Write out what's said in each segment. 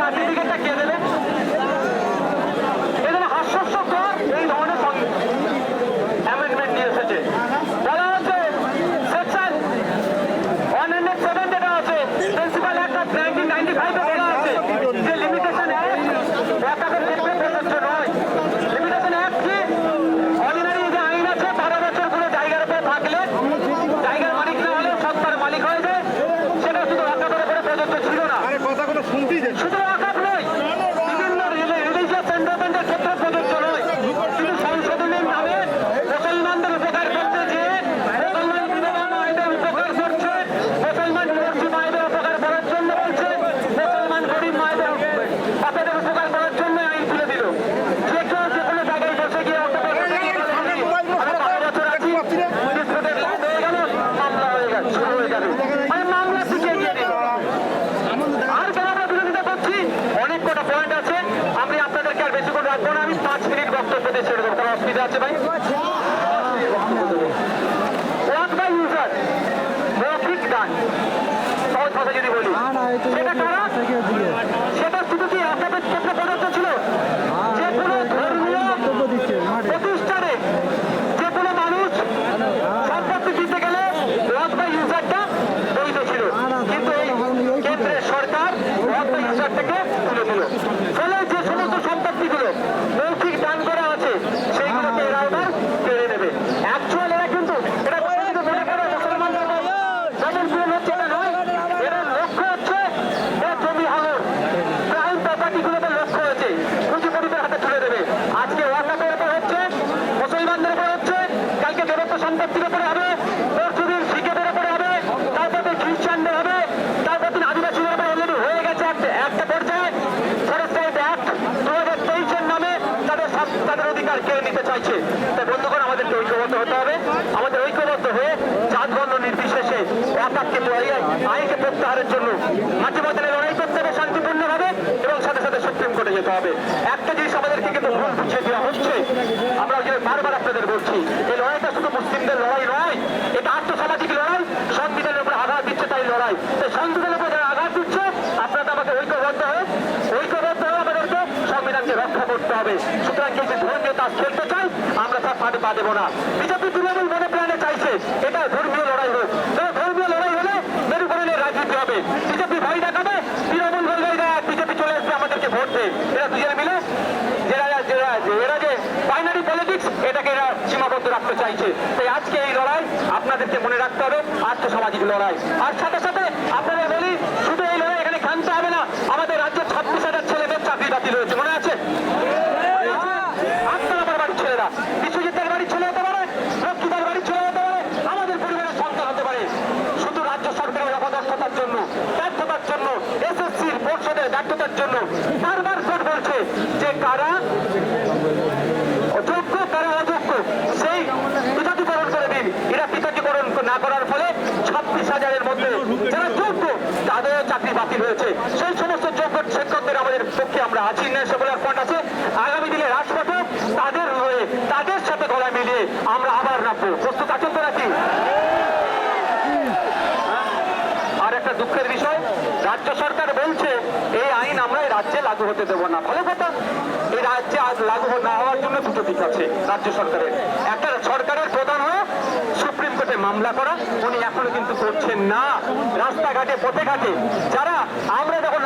সার্টিফিকেটটা কে দেবে? এই জন্য হাস্যস্যকর এই ধরনের অ্যামেন্ডমেন্ট নিয়ে এসেছে। বলা হচ্ছে সেকশন 107 যেটা আছে প্রিন্সিপাল অ্যাক্ট অফ 1995 বলা আছে যে লিমিটেশন অ্যাক্ট ওয়াকাফের ক্ষেত্রে প্রযোজ্য নয়। লিমিটেশন অ্যাক্ট কি? অর্ডিনারি যে আইন আছে 12 বছর কোনো জায়গার উপরে থাকলে জায়গার মালিক না হলে সত্তার মালিক হয়ে যায়, সেটা শুধু ওয়াকাফের উপরে প্রযোজ্য ছিল না। শুধু ওয়াকাফ নয়, বিভিন্ন রিলিজিয়াস এন্ডারমেন্টের ক্ষেত্রে প্রযোজ্য নয়। শুধু সংশোধনের নামে মুসলমানদের উপকার করতে যে মুসলমান বিধবা মায়েদের উপকার করছে, মুসলমান ডিভোর্সি মায়েদের উপকার করার জন্য বলছে, মুসলমান গরিব মায়েদের বাচ্চাদের উপকার করার জন্য আইন তুলে দিল। যে কেউ যে কোনো জায়গায় বসে গিয়ে আমি 12 বছর আছি, ডিসপুটেড ল্যান্ড হয়ে গেল, মামলা হয়ে গেল, শুরু হয়ে যাবে। মানে মামলা শিখিয়ে দিয়ে দিল। আর কেন আমরা বিরোধিতা করছি? অনেক কটা পয়েন্ট আছে, আমি আপনাদেরকে আর বেশি করে রাখবো না। আমি 5 মিনিট বক্তব্য দিয়ে ছেড়ে দেবো। কোনো অসুবিধা আছে ভাই? ওয়াক বাই ইউজার, মৌখিক দান, সহজ ভাষা যদি বলি, সেটা কারা? সেটা শুধু কি ওয়াকাফের ক্ষেত্রে প্রযোজ্য ছিল? যে কোনো ধর্মীয় প্রতিষ্ঠানে যে কোনো মানুষ সম্পত্তি দিতে গেলে ওয়াক বাই ইউজারটা বৈধ ছিল, কিন্তু এই ক্ষেত্রে সরকার ওয়াক বাই ইউজার থেকে তুলে দিল। ফলে যে সমস্ত সম্পত্তিগুলো মৌখিক দান করা আছে সেইগুলোকে এরা আবার কেড়ে নেবে। অ্যাকচুয়াল এরা কিন্তু এটা মনে করে মুসলমানদের যাদের পূরণ হচ্ছে এটা নয়, এরা লক্ষ্য হচ্ছে এরা জমি হাঙর প্রাইম প্রপার্টিগুলোতে লক্ষ্য হয়েছে পুঁজিপতিদের হাতে তুলে দেবে। আজকে ওয়াকাফের উপর হচ্ছে, মুসলমানদের উপর হচ্ছে, কালকে দেবত্ব সম্পত্তির উপরে হবে, পরশুদিন শিখেদের উপরে হবে, তারপরে খ্রিস্টানদের হবে, তারপর দিন আদিবাসীদের উপরে অলরেডি হয়ে গেছে একটা পর্যায়ে। ফরেস্ট রাইট অ্যাক্ট 2023-এর নামে তাদের অধিকার কেড়ে নিতে চাইছে। তাই বন্ধুগণ, আমাদেরকে ঐক্যবদ্ধ হতে হবে। আমাদের ঐক্যবদ্ধ হয়ে জাত বর্ণ নির্বিশেষে ওয়াকাফকে আইনকে প্রত্যাহারের জন্য মাঝে মধ্যে লড়াই করতে হবে শান্তিপূর্ণভাবে, এবং সাথে সাথে সুপ্রিম কোর্টে যেতে হবে। একটা জিনিস আমাদেরকে কিন্তু ভুল বুঝিয়ে দেওয়া হচ্ছে, আমরা ওই জন্য বারবার আপনাদের বলছি, এই লড়াইটা শুধু মুসলিমদের লড়াই নয়, এটা আর্থসামাজিক লড়াই, সংবিধানের উপরে আঘাত দিচ্ছে তাই লড়াই। তাই সংবিধানের উপরে যারা আঘাত দিচ্ছে, আপনারা আমাকে ঐক্যবদ্ধ হয়ে আমাদেরকে সংবিধানকে রক্ষা করতে হবে। সুতরাং কেউ যে ধর্মীয় তাস খেলতে চাই, আমরা তার ফাঁদে পা দেবো না। বিজেপি তৃণমূল মনে প্রাণে চাইছে এটা ধর্মীয় লড়াই হোক, ধর্মীয় লড়াই হলে মেরুকরণের রাজনীতি হবে। বিজেপি ভয় দেখাবে, তৃণমূল বলবে বিজেপি চলে আসবে আমাদেরকে ভোট দেয়। এরা দুজনে মিলে এরা যে বাইনারি পলিটিক্স, এটাকে এরা সীমাবদ্ধ রাখতে চাইছে। তাই আজকে এই লড়াই আপনাদেরকে মনে রাখতে হবে আর্থসামাজিক লড়াই। আর সাথে সাথে আপনাদের বলি, শুধু এই লড়াই এখানে খানতে হবে না। আমাদের রাজ্যে 26,000 ছেলেদের চাকরি বাতিল হয়েছে, মনে আছে? আত্মার বাড়ির ছেলেরা, বিশ্বজিতের বাড়ির ছেলে হতে পারে, রক্ষিতার বাড়ির ছেলে হতে পারে, আমাদের পরিবারের সন্তান হতে পারে। শুধু রাজ্য সরকারের অপদক্ষতার জন্য, ব্যর্থতার জন্য, এসএসসির পরিষদের ব্যর্থতার জন্য বারবার কোর্ট বলছে যে কারা যোগ্য কারা অযোগ্য সেই পৃথকীকরণ করে দিন। এরা পৃথকীকরণ না করার ফলে 26,000-এর মধ্যে যারা যোগ্য তাদেরও চাকরি বাতিল হয়েছে। সেই সমস্ত যোগ্য শিক্ষকদের আমাদের পক্ষে আমরা আছি, সকলের পয়েন্ট আছে। আগামী দিনে রাজপথে তাদের হয়ে তাদের সাথে গলা মিলিয়ে আমরা আবার নামবো। প্রস্তুত আছেন তো নাকি? আর একটা দুঃখের বিষয়, রাজ্য সরকার বলছে এই আইন আমরা এই রাজ্যে লাগু হতে দেবো না। ফলে কথা, এই রাজ্যে আজ লাগু না হওয়ার জন্য দুটো দিক আছে রাজ্য সরকারের। একটা, সরকারের প্রধান হয়ে সুপ্রিম কোর্টে মামলা করা, উনি এখনো কিন্তু করছেন না। রাস্তাঘাটে পথে ঘাটে যারা আমরা যখন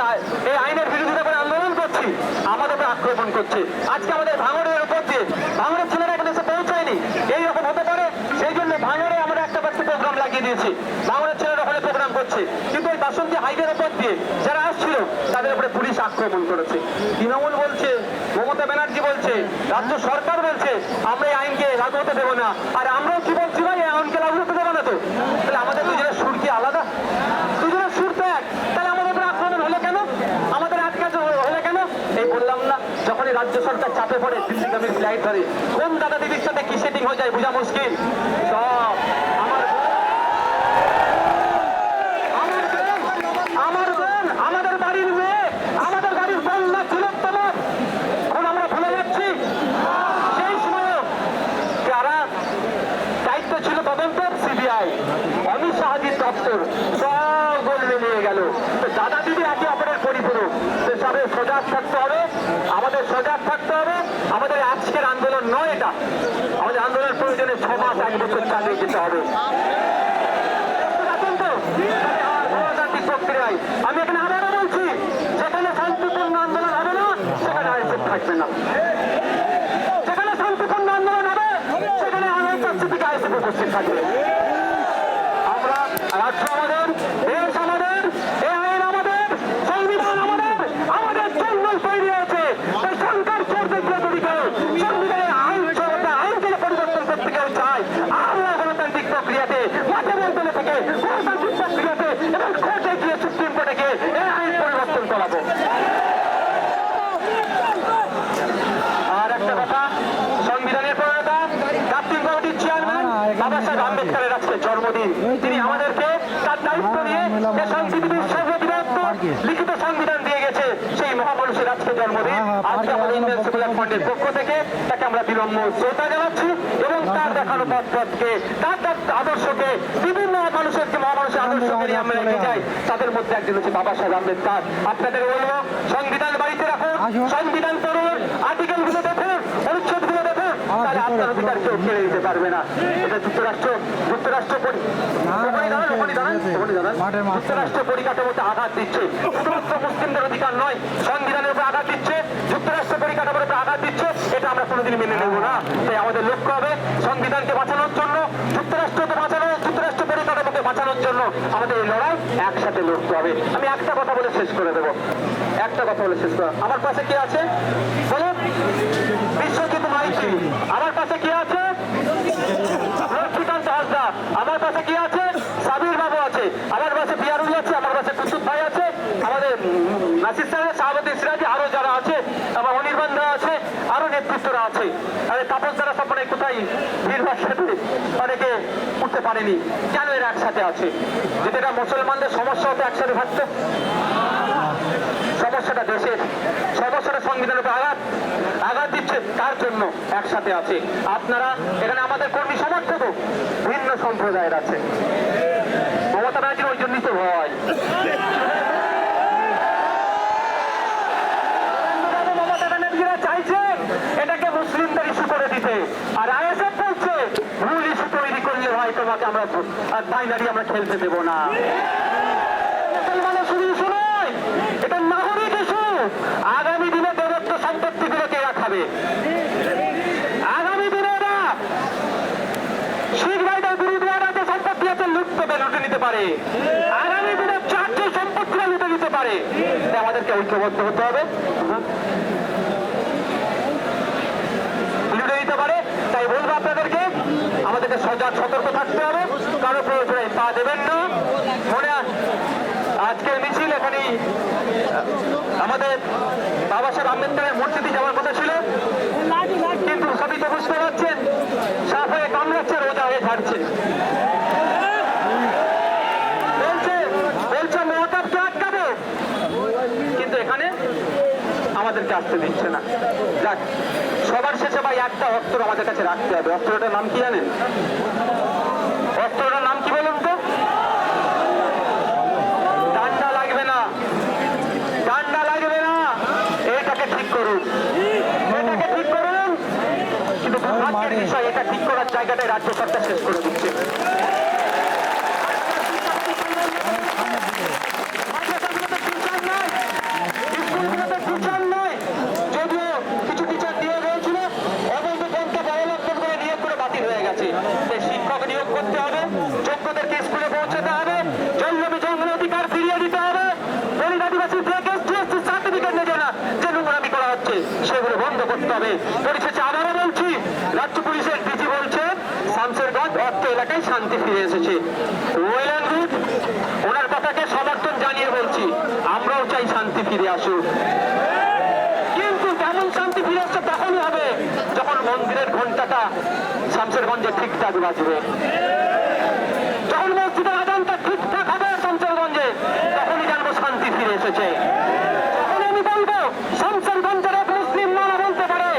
এই আইনের বিরোধিতা করে আন্দোলন করছি, আমাদের উপর আক্রমণ করছে। আজকে আমাদের ভাঙড়ের উপর দিয়ে ভাঙড়ের ছেলেরা এখানে এসে পৌঁছায়নি, এইরকম হতে পারে। সেই জন্য ভাঙড়ে আমরা একটা প্রোগ্রাম লাগিয়ে দিয়েছি, ভাঙড়ের ছেলেরা ওখানে প্রোগ্রাম করছে। কিন্তু ওই বাসন্তী হাইওয়ের উপর দিয়ে যারা আসছিল তাদের উপরে পুলিশ আক্রমণ করেছে। তৃণমূল বলছে, মমতা ব্যানার্জি বলছে, রাজ্য সরকার বলছে আমরা এই আইনকে লাগু হতে দেবো না। আর আমরাও কি বলছি ভাই, এই আইনকে লাগু হতে দেবো না। তো তাহলে আমাদের দুজনের সুর কি আলাদা? দুজনের সুর তো এক, তাহলে আমাদের উপরে আক্রমণ হলো কেন? আমাদের আটকাতে হলো কেন? এই বললাম না, যখনই রাজ্য সরকার চাপে পড়ে দিল্লিগামী ফ্লাইট ধরে, কোন দাদা দিদির সাথে কি সেটিং হয়ে যায় বোঝা মুশকিল। সব আমাদের বাড়ির মেয়ে, আমাদের গাড়ির বন্যা ছিল তোমার, এখন আমরা ভুলে যাচ্ছি। সেই সময় যারা দায়িত্ব ছিল তদন্ত, সিবিআই, অমিত শাহজির দপ্তর, সব গোল মিলিয়ে গেল। দাদা দিদি একে অপরের পরিপূরক। সজাগ থাকতে হবে, আমাদের সজাগ থাকতে হবে। আমাদের আজকের আন্দোলন নয় এটা, আমাদের আন্দোলন প্রয়োজনে 6 মাস 1 বছর চালিয়ে যেতে হবে। গণতান্ত্রিক প্রক্রিয়ায় আমি এখানে আবারও বলছি, যেখানে শান্তিপূর্ণ আন্দোলন হবে না সেখানে আইএসএফ থাকবে না, যেখানে শান্তিপূর্ণ আন্দোলন হবে সেখানে আইএসএফ উপস্থিত থাকবে। আমরা রাষ্ট্র আমাদের, দেশ আমাদের, এই আইন আমাদের, সংবিধান আমাদের, আমাদের জন্য তৈরি হয়েছে। তাই সরকার চলতে গিয়ে তৈরি করে সংবিধানের আইন চলতে আইনকে পরিবর্তন করতে কেউ চায়। আমরা গণতান্ত্রিক প্রক্রিয়াতে মাঠে মন্ত্রণে থেকে গণতান্ত্রিক প্রক্রিয়াতে এবং কোর্টে গিয়ে সুপ্রিম কোর্টে গিয়ে এই আইন পরিবর্তন করাবো। আর একটা কথা, সংবিধানের প্রণেতা ড্রাফটিং কমিটির চেয়ারম্যান বাবা সাহেব আম্বেদকরের আজকে জন্মদিন। তিনি আমাদেরকে তার দায়িত্ব নিয়ে যে সংবিধানের সর্ববৃহৎ লিখিত সংবিধান দিয়ে গেছে, সেই মহাপুরুষের আজকে জন্মদিন। আজকে আমাদের ইন্ডিয়ান সেকুলার ফ্রন্টের পক্ষ থেকে তাকে আমরা বিনম্র শ্রদ্ধা জানাচ্ছি এবং তার দেখানো পথকে, তার আদর্শকে, বিভিন্ন মানুষেরকে মহামানুষের আদর্শকে নিয়ে আমরা এগিয়ে যাই। তাদের মধ্যে একজন হচ্ছে বাবা সাহেব আম্বেদকর। আপনাদের বলবো, সংবিধান বাড়িতে রাখুন, সংবিধান পড়ুন, আর্টিকেল গুলো দেখুন, অনুচ্ছেদ গুলো দেখুন, তাহলে আপনার অধিকার কেউ কেড়ে দিতে পারবে না। এটা যুক্তরাষ্ট্র পরিকাঠামোতে আঘাত দিচ্ছে, শুধুমাত্র মুসলিমদের অধিকার নয়, সংবিধানের উপর আঘাত দিচ্ছে, যুক্তরাষ্ট্র পরিকাঠামোর উপর আঘাত দিচ্ছে। এটা আমরা কোনোদিন মেনে নেব না। তাই আমাদের লক্ষ্য হবে সংবিধানকে বাঁচানোর জন্য, যুক্তরাষ্ট্রকে বাঁচানো, যুক্তরাষ্ট্র পরিকাঠামোকে বাঁচানোর জন্য আমাদের এই লড়াই একসাথে লড়তে হবে। আমি একটা কথা বলে শেষ করে দেবো, একটা কথা বলে শেষ করে। আমার পাশে কে আছে বলুন? বিশ্বজিৎ মাইতি। আমার পাশে কি আছে? লক্ষ্মীকান্ত হাসদা। আমার পাশে কি আছে? সাবির বাবু আছে। আমার পাশে পিয়ারুল আছে। আমার পাশে কুসুদ ভাই আছে। আমাদের নাসির সাহেব, শাহাবুদ্দিন সিরাজি, আরো যারা আছে, আমার অনির্বাণরা আছে, আরো নেতৃত্বরা আছে। আরে তাপস দ্বারা সব মানে কোথায় ভিড়ভার সাথে অনেকে উঠতে পারেনি। কেন এরা একসাথে আছে? যদি এটা মুসলমানদের সমস্যা হতো একসাথে থাকতো? সমস্যাটা দেশের, সমস্যাটা সংবিধানের উপর আঘাত দিচ্ছে, তার জন্য একসাথে আছে। আপনারা এখানে আমাদের কর্মী সমর্থক ভিন্ন সম্প্রদায়ের আছে। মমতা ব্যানার্জির ওই জন্যই তো ভয়। মমতা ব্যানার্জিরা চাইছে এটাকে মুসলিমদের ইস্যু করে দিতে, আর আইএসএফ বলছে ভুল ইস্যু তৈরি করলে ভাই তোমাকে আমরা বাইনারি আমরা খেলতে দেবো না। মুসলমানের শুধু ইস্যু নয়, এটা নাগরিক ইস্যু। আগামী দিনে দেবত্ব সম্পত্তিগুলোকে এরা খাবে। আগামী দিনে এরা শিখ ভাইদের গুরুদুয়ারা যে সম্পত্তি আছে লুটতে নিতে পারে। আগামী দিনে চার্চের সম্পত্তিরা লুটে নিতে পারে। আমাদেরকে ঐক্যবদ্ধ হতে হবে, লুটে নিতে পারে। তাই বলবো আপনাদেরকে, আমাদেরকে সজাগ সতর্ক থাকতে হবে, কারো প্রয়োজনে পা দেবেন না। মনে আজকের মিছিল এখানেই আমাদের বাবা সাহেব আম্বেদকরের মূর্তিতে যাওয়ার কথা ছিল, কিন্তু সবই তো বুঝতে পারছেন সাপ হয়ে কামড়াচ্ছে, রোজা হয়ে ঝাড়ছে। বলছে মহতাবকে আটকাবে, কিন্তু এখানে আমাদেরকে আসতে দিচ্ছে না। যাক, সবার শেষে ভাই একটা অস্ত্র আমাদের কাছে রাখতে হবে। অস্ত্রটার নাম কি জানেন? অস্ত্রটার নাম কি বলুন তো? ডান্ডা লাগবে না, ডান্ডা লাগবে না। এটাকে ঠিক করুন, এটাকে ঠিক করুন। কিন্তু দুর্ভাগ্যের বিষয়, এটা ঠিক করার জায়গাটাই রাজ্য সরকার শেষ করে দিচ্ছে। যদিও কিছু টিচার নিয়োগ হয়েছিল, অবৈধ পন্থা অবলম্বন করে নিয়োগ করে বাতিল হয়ে গেছে। শিক্ষক নিয়োগ করতে হবে, যোগ্যদেরকে স্কুলে পৌঁছাতে হবে, জন্মে জন্মের অধিকার ফিরিয়ে দিতে হবে। দলিত আদিবাসী সার্টিফিকেট নেবে না, যে নোংরামি করা হচ্ছে সেগুলো বন্ধ করতে হবে। পরিশেষে আবারও বলছি, রাজ্য পুলিশের ডিজি বলছে শামসেরগঞ্জ অর্থ এলাকায় শান্তি ফিরে এসেছে। ওয়েল অ্যান্ড গুড, ওনার কথাকে সমর্থন জানিয়ে বলছি আমরাও চাই শান্তি ফিরে আসুক। কিন্তু কেমন শান্তি ফিরে আসছে তখনই হবে যখন মন্দিরের ঘন্টাটা শামসেরগঞ্জে ঠিকঠাক বাজবে, যখন মসজিদের আজানটা ঠিকঠাক হবে শামসেরগঞ্জে, তখনই জানবো শান্তি ফিরে এসেছে। তখন আমি বলবো শামসেরগঞ্জের এক মুসলিম মানা বলতে পারে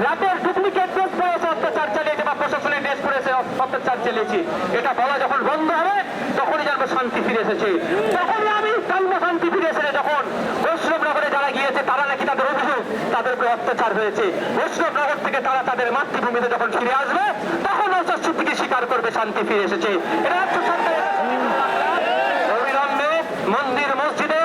রাতের ডুপ্লিকেট ড্রেস পরেছে অত্যাচার চালিয়েছে, বা প্রশাসনের ড্রেস পরেছে অত্যাচার চালিয়েছি, এটা বলা যখন বন্ধ হবে তখনই জানবো শান্তি ফিরে এসেছে। তখনই আমি জানবো শান্তি ফিরে এসেছে, যখন বৈষ্ণবনগরে যারা গিয়ে যে তারা নাকি তাদের অভিযোগ তাদেরকে অত্যাচার হয়েছে। বৈষ্ণবনগর থেকে তারা তাদের মাতৃভূমিতে যখন ফিরে আসবে তখন নওশাদ সিদ্দিকী স্বীকার করবে শান্তি ফিরে এসেছে। এটা রাজ্য সরকারের অবিলম্বে মন্দির মসজিদে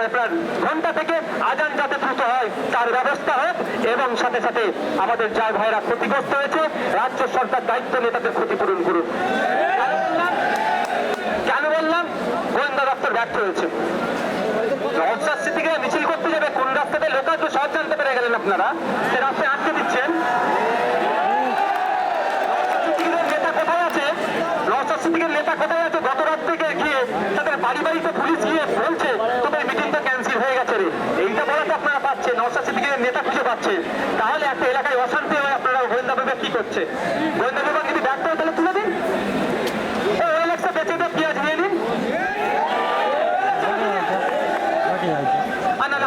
আপনার ঘন্টা থেকে আজান যাতে দ্রুত হয় তার ব্যবস্থা হোক, এবং সাথে সাথে আমাদের যা ভাইরা ক্ষতিগ্রস্ত হয়েছে রাজ্য সরকার দায়িত্ব নিয়ে তাদের ক্ষতিপূরণ করুন। কেন বললাম গোয়েন্দা দপ্তর ব্যর্থ হয়েছে। নওশাদ সিদ্দিকী মিছিল করতে যাবে কোন রাস্তাতে লোকাল তো সব জানতে পেরে গেলেন আপনারা, সে রাস্তায় আটকে দিচ্ছেন। নওশাদ সিদ্দিকীর নেতা কোথায় আছে? গত রাত থেকে গিয়ে তাদের বাড়ি বাড়িতে পুলিশ গিয়ে বলছে তোদের মিটিংটা ক্যান্সেল হয়ে গেছে রে। এইটা বলাতে আপনারা পাচ্ছেন নওশাদ সিদ্দিকীর নেতা খুঁজে পাচ্ছে। তাহলে একটা এলাকায় অশান্তি হয়ে আপনারা গোয়েন্দা বিভাগ কি করছে? গোয়েন্দা বিভাগ যদি ব্যর্থ হয় তাহলে তুলে দিন, ওএলএক্সে বেঁচে দিয়ে পেঁয়াজ নিয়ে নিন,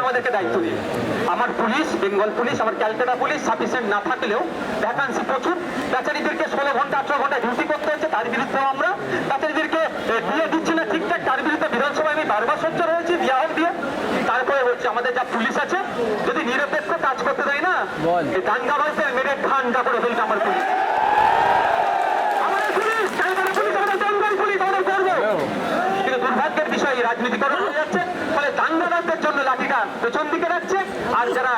আমাদেরকে দায়িত্ব দিন। আমার পুলিশ, বেঙ্গল পুলিশ, আমার ক্যালকাটা পুলিশ সাফিসিয়েন্ট না থাকলেও ভ্যাকান্সি প্রচুর। বেচারিদেরকে 16 ঘন্টা 18 ঘন্টা ডিউটি করতে হচ্ছে, তার বিরুদ্ধেও আমরা বেচারিদেরকে দিয়ে দিচ্ছি না ঠিকঠাক, তার বিরুদ্ধে বিধানসভায় আমি বারবার সোচ্চার হয়েছি বিয়াহ দিয়ে। তারপরে বলছি আমাদের যা পুলিশ আছে যদি নিরপেক্ষ কাজ করতে দেয় না, এই দাঙ্গাবাজদের মেরে ঠান্ডা করে ফেলছে আমার পুলিশ। আমাদের পুলিশ, ক্যালকাটা পুলিশ, আমাদের বেঙ্গল পুলিশ, আমাদের গর্ব। কিন্তু দুর্ভাগ্যের বিষয় রাজনীতিকরণ হয়ে যাচ্ছে, ফলে দাঙ্গাবাজদের জন্য লাঠিটা পেছন দিকে রাখছে, আর যারা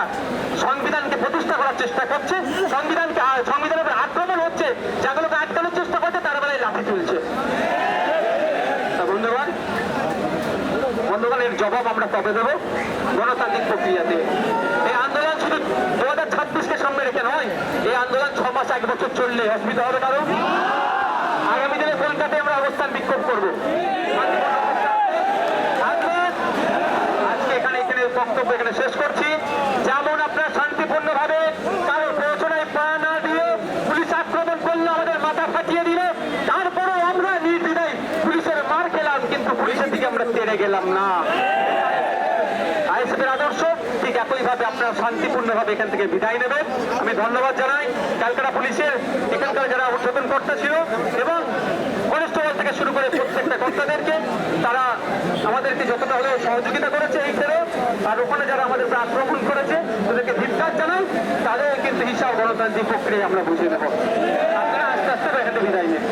সংবিধানকে প্রতিষ্ঠা করার চেষ্টা করছে, সংবিধানের আক্রমণ হচ্ছে, যাগুলোকে আটকানোর চেষ্টা করছে তার বেলায় লাঠি তুলছে। বন্ধুগণ, এর জবাব আমরা কবে দেব? গণতান্ত্রিক প্রক্রিয়াতে। এই আন্দোলন শুধু 2026-কে সামনে রেখে নয়, এই আন্দোলন 6 মাস 1 বছর চললে অসুবিধা হবে কারণ আগামী দিনে কলকাতায় আমরা অবস্থান বিক্ষোভ করবো। আজকে এখানে বক্তব্য এখানে শেষ করছি। যেমন আপনারা শান্তিপূর্ণভাবে কারো প্রয়োজনায় পা না দিয়ে পুলিশ আক্রমণ করলে আমাদের মাথা ফাটিয়ে দিল, তারপরেও আমরা নির্দ্বিধায় পুলিশের মার খেলাম, কিন্তু পুলিশের দিকে আমরা তেড়ে গেলাম না। আইএসএফের আদর্শ ঠিক একইভাবে আপনারা শান্তিপূর্ণভাবে এখান থেকে বিদায় নেবেন। আমি ধন্যবাদ জানাই ক্যালকাটা পুলিশের এখানকার যারা উদ্বোধন কর্তা ছিল এবং কনস্টেবল থেকে শুরু করে প্রত্যেকটা কর্তাদেরকে, তারা আমাদেরকে যতটা হলেও সহযোগিতা করেছে এই ছেড়ে, আর ওখানে যারা আমাদের আক্রমণ করেছে তাদেরকে ধিক্কার জানাই। তাদের কিন্তু হিসাব গণতান্ত্রিক প্রক্রিয়া আমরা বুঝে নেব। আপনারা আস্তে আস্তে এখান থেকে বিদায় নেন।